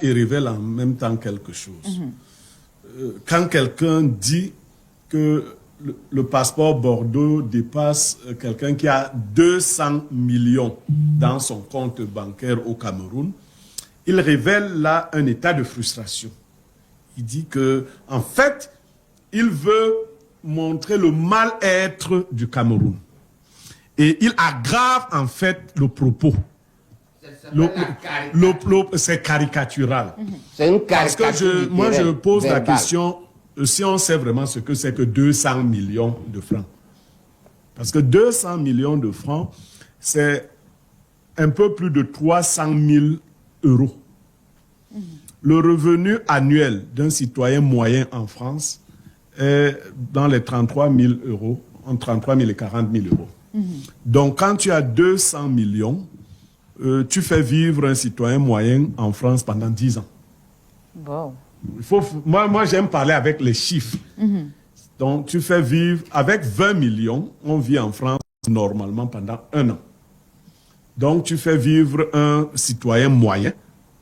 et révèle en même temps quelque chose. Quand quelqu'un dit que le passeport Bordeaux dépasse quelqu'un qui a 200 millions dans son compte bancaire au Cameroun, il révèle là un état de frustration. Il dit que, en fait, il veut montrer le mal-être du Cameroun. Et il aggrave en fait le propos. C'est caricatural. C'est une caricature. Parce que moi je pose la question, si on sait vraiment ce que c'est que 200 millions de francs. Parce que 200 millions de francs, c'est un peu plus de 300 000 euros. Le revenu annuel d'un citoyen moyen en France est dans les 33 000 euros, entre 33 000 et 40 000 euros. Donc, quand tu as 200 millions, tu fais vivre un citoyen moyen en France pendant 10 ans. Wow. Moi j'aime parler avec les chiffres. Donc, tu fais vivre, avec 20 millions, on vit en France normalement pendant 1 an. Donc, tu fais vivre un citoyen moyen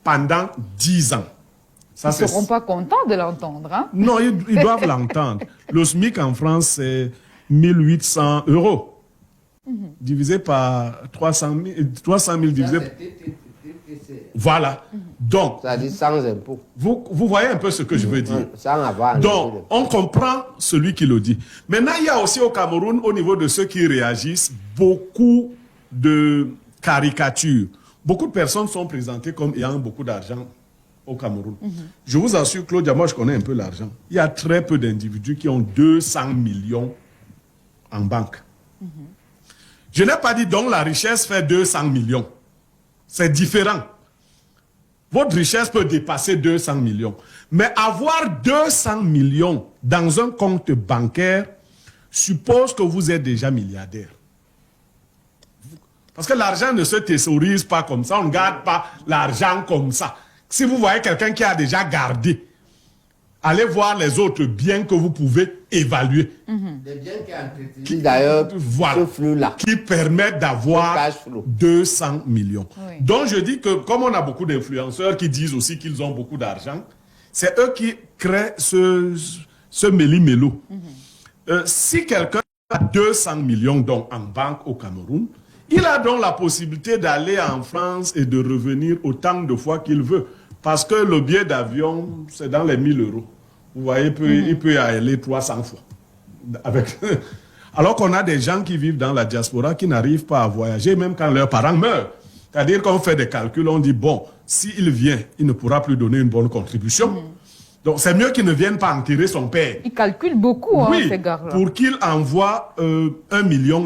pendant 10 ans. Ça, ils ne seront pas contents de l'entendre. Hein? Non, ils doivent l'entendre. Le SMIC en France, c'est 1 800 euros. Divisé par 300 000 divisé... Voilà. Donc, ça dit sans impôt. Vous voyez un peu ce que je veux dire. Sans avoir donc, on comprend celui qui le dit. Maintenant, il y a aussi au Cameroun, au niveau de ceux qui réagissent, beaucoup de caricatures. Beaucoup de personnes sont présentées comme ayant beaucoup d'argent au Cameroun. Je vous assure, Claudia, moi je connais un peu l'argent. Il y a très peu d'individus qui ont 200 millions en banque. Je n'ai pas dit donc la richesse fait 200 millions. C'est différent. Votre richesse peut dépasser 200 millions. Mais avoir 200 millions dans un compte bancaire suppose que vous êtes déjà milliardaire. Parce que l'argent ne se thésaurise pas comme ça. On ne garde pas l'argent comme ça. Si vous voyez quelqu'un qui a déjà gardé, allez voir les autres biens que vous pouvez évaluer. Des biens qui d'ailleurs, voilà, ce flux-là, qui permettent d'avoir 200 millions. Oui. Donc je dis que comme on a beaucoup d'influenceurs qui disent aussi qu'ils ont beaucoup d'argent, c'est eux qui créent ce méli-mélo. Si quelqu'un a 200 millions donc, en banque au Cameroun, il a donc la possibilité d'aller en France et de revenir autant de fois qu'il veut. Parce que le billet d'avion, c'est dans les 1 000 euros. Vous voyez, il peut y aller 300 fois. Alors qu'on a des gens qui vivent dans la diaspora qui n'arrivent pas à voyager, même quand leurs parents meurent. C'est-à-dire qu'on fait des calculs, on dit, bon, s'il vient, il ne pourra plus donner une bonne contribution. Donc c'est mieux qu'il ne vienne pas enterrer son père. Ils calculent beaucoup, hein, oui, ces gars-là. pour qu'il envoie 1,5 million.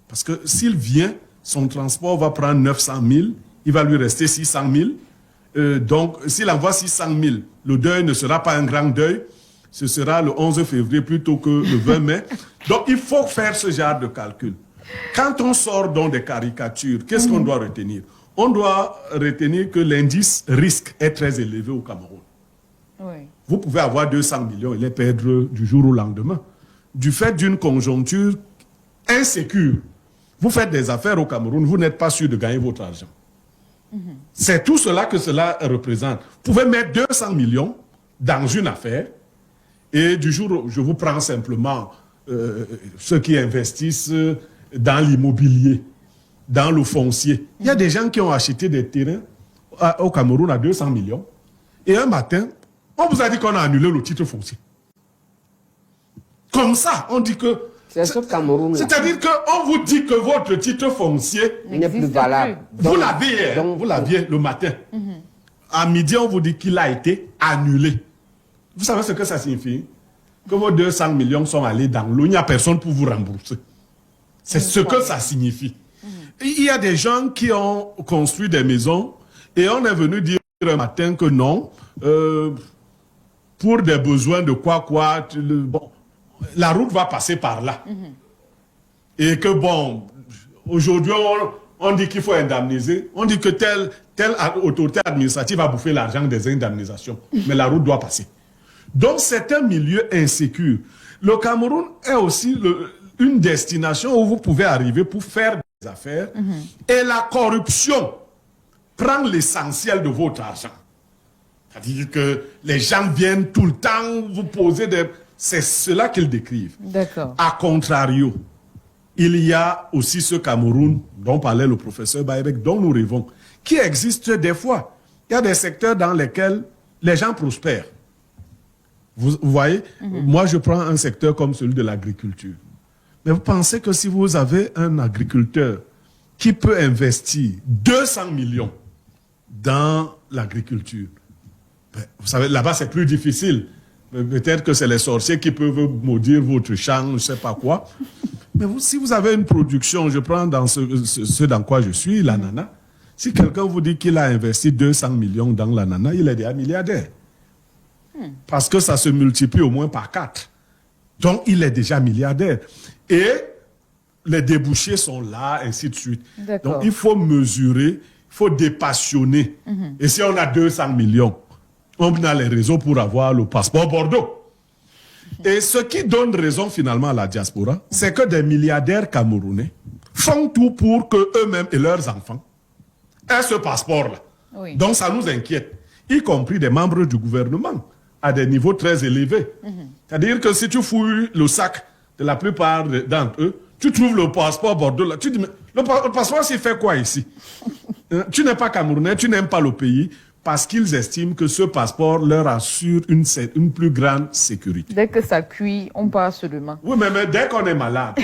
Parce que s'il vient, son transport va prendre 900 000, il va lui rester 600 000. Donc, s'il envoie 600 000, le deuil ne sera pas un grand deuil. Ce sera le 11 février plutôt que le 20 mai. Donc, il faut faire ce genre de calcul. Quand on sort donc des caricatures, qu'est-ce qu'on doit retenir? On doit retenir que l'indice risque est très élevé au Cameroun. Oui. Vous pouvez avoir 200 millions et les perdre du jour au lendemain. Du fait d'une conjoncture insécure. Vous faites des affaires au Cameroun, vous n'êtes pas sûr de gagner votre argent. C'est tout cela que cela représente. Vous pouvez mettre 200 millions dans une affaire et du jour, je vous prends simplement ceux qui investissent dans l'immobilier, dans le foncier. Il y a des gens qui ont acheté des terrains au Cameroun à 200 millions et un matin, on vous a dit qu'on a annulé le titre foncier. Comme ça, on dit que... C'est ce Cameroun. C'est-à-dire qu'on vous dit que votre titre foncier n'est plus valable. Vous l'aviez, vous l'aviez le matin. À midi, on vous dit qu'il a été annulé. Vous savez ce que ça signifie? Que vos 200 millions sont allés dans l'eau. Il n'y a personne pour vous rembourser. C'est ce que ça signifie. Il y a des gens qui ont construit des maisons et on est venu dire un matin que non, pour des besoins de quoi, bon, la route va passer par là. Et que bon, aujourd'hui, on dit qu'il faut indemniser. On dit que telle autorité administrative a bouffé l'argent des indemnisations. Mais la route doit passer. Donc, c'est un milieu insécure. Le Cameroun est aussi une destination où vous pouvez arriver pour faire des affaires. Et la corruption prend l'essentiel de votre argent. C'est-à-dire que les gens viennent tout le temps vous poser des... C'est cela qu'ils décrivent. D'accord. A contrario, il y a aussi ce Cameroun dont parlait le professeur Bayrek, dont nous rêvons, qui existe des fois. Il y a des secteurs dans lesquels les gens prospèrent. Vous voyez, moi je prends un secteur comme celui de l'agriculture. Mais vous pensez que si vous avez un agriculteur qui peut investir 200 millions dans l'agriculture, ben, vous savez, là-bas c'est plus difficile. Peut-être que c'est les sorciers qui peuvent maudire votre champ, je ne sais pas quoi. Mais vous, si vous avez une production, je prends dans ce dans quoi je suis, l'ananas. Si quelqu'un vous dit qu'il a investi 200 millions dans l'ananas, il est déjà milliardaire. Parce que ça se multiplie au moins par 4. Donc, il est déjà milliardaire. Et les débouchés sont là, ainsi de suite. Donc, il faut mesurer, il faut dépassionner. Et si on a 200 millions, on a les réseaux pour avoir le passeport Bordeaux. Et ce qui donne raison finalement à la diaspora, c'est que des milliardaires camerounais font tout pour que eux-mêmes et leurs enfants aient ce passeport-là. Oui. Donc, ça nous inquiète, y compris des membres du gouvernement à des niveaux très élevés. C'est-à-dire que si tu fouilles le sac de la plupart d'entre eux, tu trouves le passeport Bordeaux là. Tu dis, mais le passeport, s'il fait quoi ici? Tu n'es pas camerounais, tu n'aimes pas le pays, parce qu'ils estiment que ce passeport leur assure une plus grande sécurité. Dès que ça cuit, on part seulement. Oui, mais dès qu'on est malade,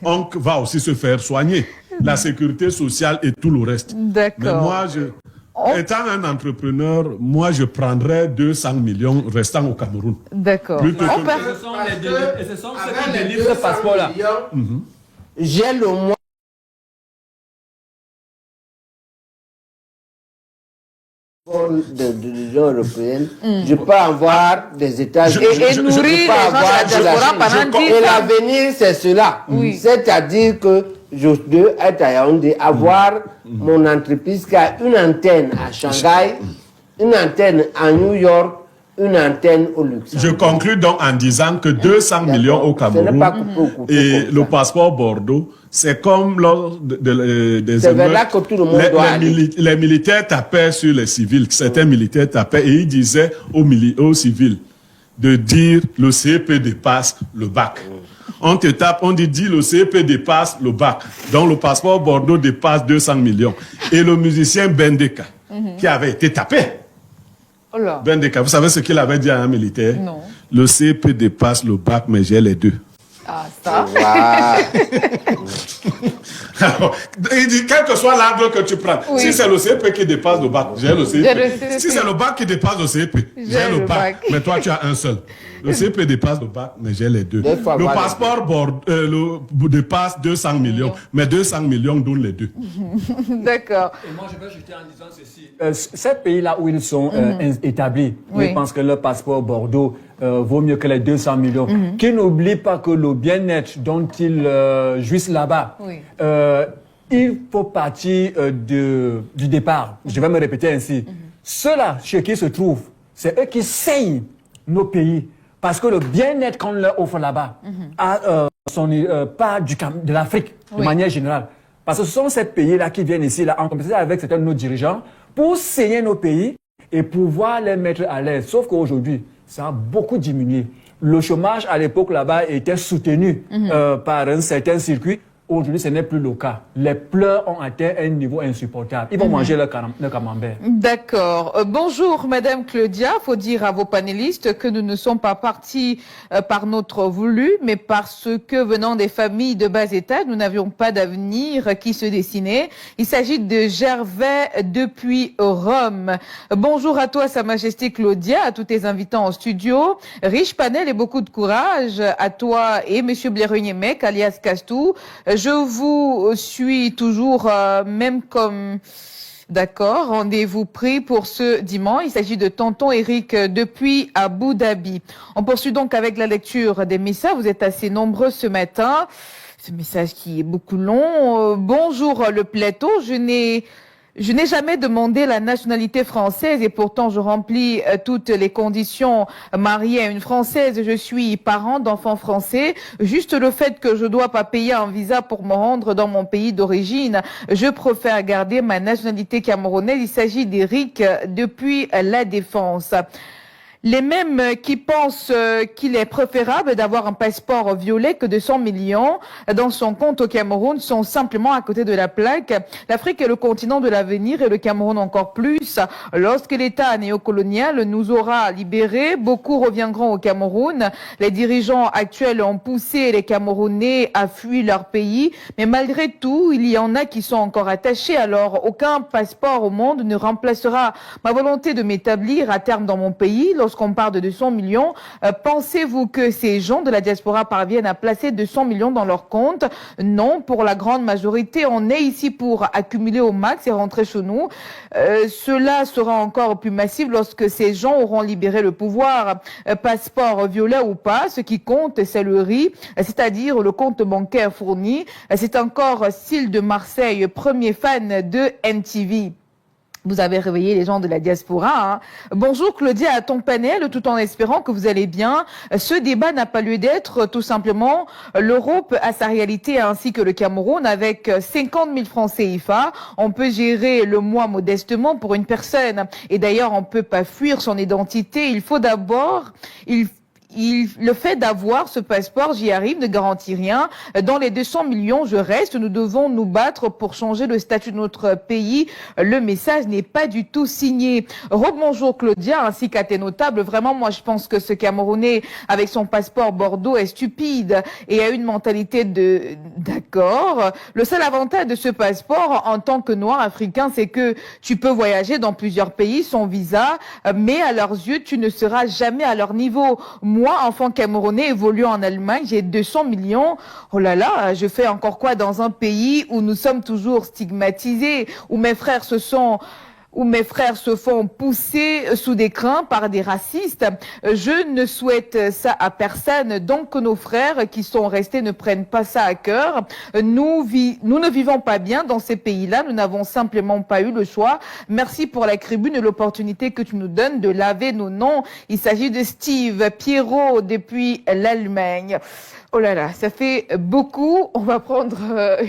on va aussi se faire soigner. La sécurité sociale et tout le reste. D'accord. Mais moi, étant un entrepreneur, moi, je prendrais 200 millions restant au Cameroun. D'accord. Plutôt que- Et ce sont ceux qui délivrent ce passeport-là. J'ai le mois de l'Union européenne, je peux avoir des étages Et nourrir les gens de la diaspora pendant 10 ans. Et l'avenir, c'est cela. Oui. C'est-à-dire que je dois être à Yaoundé, avoir mon entreprise qui a une antenne à Shanghai, une antenne à New York, une antenne au Luxembourg. Je conclus donc en disant que 200 millions au Ce n'est Cameroun pas coupé au couteau et comme le ça. passeport Bordeaux, c'est comme lors des C'est vers émeutes, là que tout le monde doit aller. les militaires tapaient sur les civils, certains militaires tapaient et ils disaient aux civils de dire le CEP dépasse le bac. On te tape, on dit le CEP dépasse le bac. Donc le passeport Bordeaux dépasse 200 millions. Et le musicien Bendeka, qui avait été tapé, Oh là. Bendeka, vous savez ce qu'il avait dit à un militaire? Non. Le CEP dépasse le bac, mais j'ai les deux. Ah, ça. Alors, il dit, quel que soit l'arbre que tu prends, Oui. si c'est le CEP qui dépasse le bac, j'ai le CEP. J'ai le CEP. Si c'est le bac qui dépasse le CEP, j'ai le bac. Mais toi, tu as un seul. Le CEP dépasse le bac, mais j'ai les deux. Des fois, Le voilà. passeport dépasse 200 millions, mais 200 millions donnent les deux. D'accord. Et moi, je vais ajouter en disant ceci. Ces pays-là où ils sont établis, Oui. ils pensent que leur passeport Bordeaux vaut mieux que les 200 millions. Qu'ils n'oublient pas que le bien-être dont ils jouissent là-bas, Oui. il faut partir du départ. Je vais me répéter ainsi. Ceux-là, chez qui se trouvent, c'est eux qui saignent nos pays. Parce que le bien-être qu'on leur offre là-bas a pas de l'Afrique de Oui. manière générale. Parce que ce sont ces pays-là qui viennent ici là, en compétition avec certains de nos dirigeants pour saigner nos pays et pouvoir les mettre à l'aise. Sauf qu'aujourd'hui, ça a beaucoup diminué. Le chômage à l'époque là-bas était soutenu par un certain circuit. Aujourd'hui, ce n'est plus le cas. Les pleurs ont atteint un niveau insupportable. Ils vont manger le camembert. D'accord. Bonjour, Madame Claudia. Faut dire à vos panélistes que nous ne sommes pas partis par notre voulu, mais parce que venant des familles de bas étage, nous n'avions pas d'avenir qui se dessinait. Il s'agit de Gervais depuis Rome. Bonjour à toi, Sa Majesté Claudia, à tous tes invitants en studio. Riche panel et beaucoup de courage à toi et Monsieur Blérugné-Mec, alias Castou. Je vous suis toujours, même comme... D'accord, rendez-vous pris pour ce dimanche. Il s'agit de Tonton Eric depuis Abu Dhabi. On poursuit donc avec la lecture des messages. Vous êtes assez nombreux ce matin. Ce message qui est beaucoup long. Bonjour le plateau. Je Je n'ai jamais demandé la nationalité française et pourtant je remplis toutes les conditions. Mariée à une Française, je suis parent d'enfants français. Juste le fait que je dois pas payer un visa pour me rendre dans mon pays d'origine, je préfère garder ma nationalité camerounaise. Il s'agit d'Éric depuis La Défense. Les mêmes qui pensent qu'il est préférable d'avoir un passeport violet que de 100 millions dans son compte au Cameroun sont simplement à côté de la plaque. L'Afrique est le continent de l'avenir et le Cameroun encore plus. Lorsque l'État néocolonial nous aura libérés, beaucoup reviendront au Cameroun. Les dirigeants actuels ont poussé les Camerounais à fuir leur pays, mais malgré tout, il y en a qui sont encore attachés. Alors, aucun passeport au monde ne remplacera ma volonté de m'établir à terme dans mon pays. Lorsqu'on parle de 200 millions, pensez-vous que ces gens de la diaspora parviennent à placer 200 millions dans leur compte? Non, pour la grande majorité, on est ici pour accumuler au max et rentrer chez nous. Cela sera encore plus massif lorsque ces gens auront libéré le pouvoir. Passeport violet ou pas, ce qui compte, c'est le riz, c'est-à-dire le compte bancaire fourni. C'est encore Syl de Marseille, premier fan de NTV. Vous avez réveillé les gens de la diaspora. Hein. Bonjour Claudia à ton panel, tout en espérant que vous allez bien. Ce débat n'a pas lieu d'être, tout simplement. L'Europe a sa réalité ainsi que le Cameroun. Avec 50 000 francs CFA, on peut gérer le mois modestement pour une personne. Et d'ailleurs, on ne peut pas fuir son identité. Il faut d'abord... le fait d'avoir ce passeport, j'y arrive, ne garantit rien. Dans les 200 millions, je reste. Nous devons nous battre pour changer le statut de notre pays. Le message n'est pas du tout signé. Rebonjour Claudia, ainsi qu'à tes notables. Vraiment, moi, je pense que ce Camerounais, avec son passeport Bordeaux, est stupide et a une mentalité d'accord. Le seul avantage de ce passeport, en tant que noir africain, c'est que tu peux voyager dans plusieurs pays sans visa, mais à leurs yeux, tu ne seras jamais à leur niveau. Moi, enfant camerounais évoluant en Allemagne, j'ai 200 millions. Oh là là, je fais encore quoi dans un pays où nous sommes toujours stigmatisés, où mes frères se font pousser sous des crins par des racistes. Je ne souhaite ça à personne. Donc que nos frères qui sont restés ne prennent pas ça à cœur. Nous ne vivons pas bien dans ces pays-là. Nous n'avons simplement pas eu le choix. Merci pour la tribune et l'opportunité que tu nous donnes de laver nos noms. Il s'agit de Steve Pierrot depuis l'Allemagne. Oh là là, ça fait beaucoup. On va prendre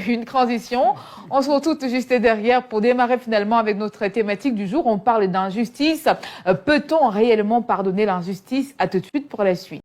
une transition. On se retrouve tout juste derrière pour démarrer finalement avec notre thématique du jour. On parle d'injustice. Peut-on réellement pardonner l'injustice? À tout de suite pour la suite.